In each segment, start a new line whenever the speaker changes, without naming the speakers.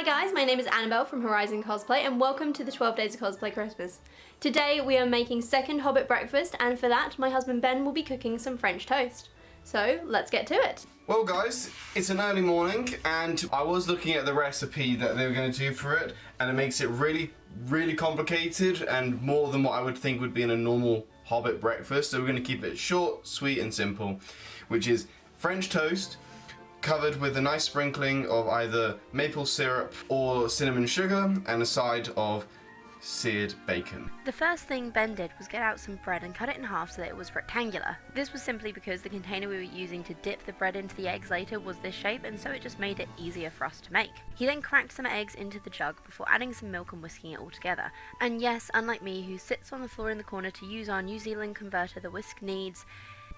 Hi guys, my name is Annabelle from Horizon Cosplay and welcome to the 12 Days of Cosplay Christmas. Today we are making second Hobbit breakfast and for that my husband Ben will be cooking some French toast. So let's get to it.
Well guys, it's an early morning and I was looking at the recipe that they were going to do for it and it makes it really complicated and more than what I would think would be in a normal Hobbit breakfast. So we're going to keep it short, sweet and simple, which is French toast covered with a nice sprinkling of either maple syrup or cinnamon sugar and a side of seared bacon.
The first thing Ben did was get out some bread and cut it in half so that it was rectangular. This was simply because the container we were using to dip the bread into the eggs later was this shape, and so it just made it easier for us to make. He then cracked some eggs into the jug before adding some milk and whisking it all together. And yes, unlike me who sits on the floor in the corner to use our New Zealand converter the Whisk needs,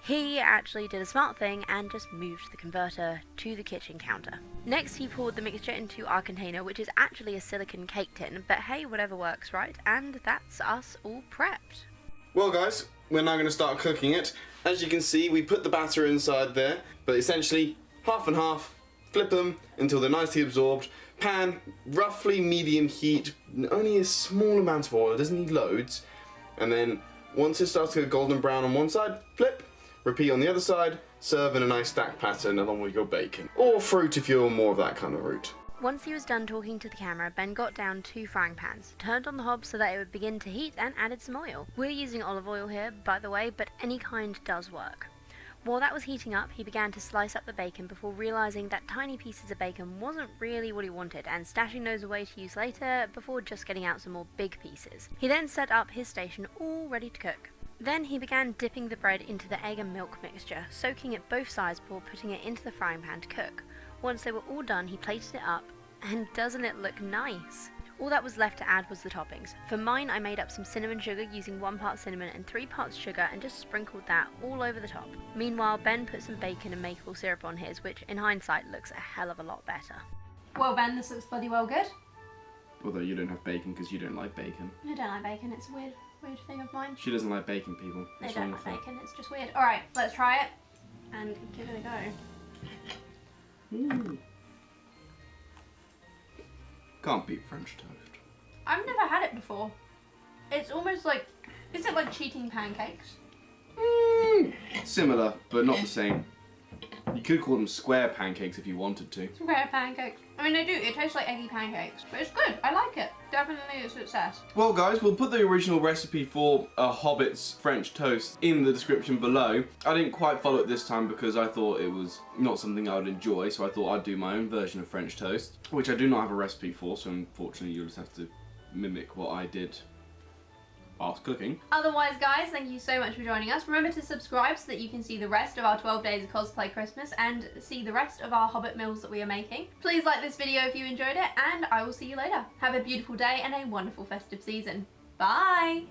he actually did a smart thing and just moved the converter to the kitchen counter. Next he poured the mixture into our container, which is actually a silicone cake tin, but hey, whatever works, right? And that's us all prepped.
Well guys, we're now going to start cooking it. As you can see, we put the batter inside there, but essentially half and half, flip them until they're nicely absorbed. Pan, roughly medium heat, only a small amount of oil, it doesn't need loads. And then once it starts to go golden brown on one side, flip. Repeat on the other side, serve in a nice stack pattern along with your bacon. Or fruit if you're more of that kind of route.
Once he was done talking to the camera, Ben got down 2 frying pans, turned on the hob so that it would begin to heat and added some oil. We're using olive oil here, by the way, but any kind does work. While that was heating up, he began to slice up the bacon before realising that tiny pieces of bacon wasn't really what he wanted and stashing those away to use later before just getting out some more big pieces. He then set up his station all ready to cook. Then he began dipping the bread into the egg and milk mixture, soaking it both sides before putting it into the frying pan to cook. Once they were all done, he plated it up, and doesn't it look nice? All that was left to add was the toppings. For mine, I made up some cinnamon sugar using 1 part cinnamon and 3 parts sugar and just sprinkled that all over the top. Meanwhile, Ben put some bacon and maple syrup on his, which in hindsight looks a hell of a lot better.
Well Ben, this looks bloody well good.
Although you don't have bacon because you don't like bacon.
I don't like bacon, it's a weird thing of mine.
She doesn't like bacon, people.
I don't like bacon, it's just weird. Alright, let's try it and give it a go.
Can't beat French toast.
I've never had it before. It's almost like, is it like cheating pancakes?
Similar, but not the same. You could call them square pancakes if you wanted to.
Square pancakes. I mean, they do. It tastes like eggy pancakes, but it's good. I like it. Definitely a success.
Well guys, we'll put the original recipe for a Hobbit's French toast in the description below. I didn't quite follow it this time because I thought it was not something I would enjoy, so I thought I'd do my own version of French toast, which I do not have a recipe for, so unfortunately you'll just have to mimic what I did whilst cooking.
Otherwise guys, thank you so much for joining us. Remember to subscribe so that you can see the rest of our 12 Days of Cosplay Christmas and see the rest of our Hobbit meals that we are making. Please like this video if you enjoyed it and I will see you later. Have a beautiful day and a wonderful festive season. Bye!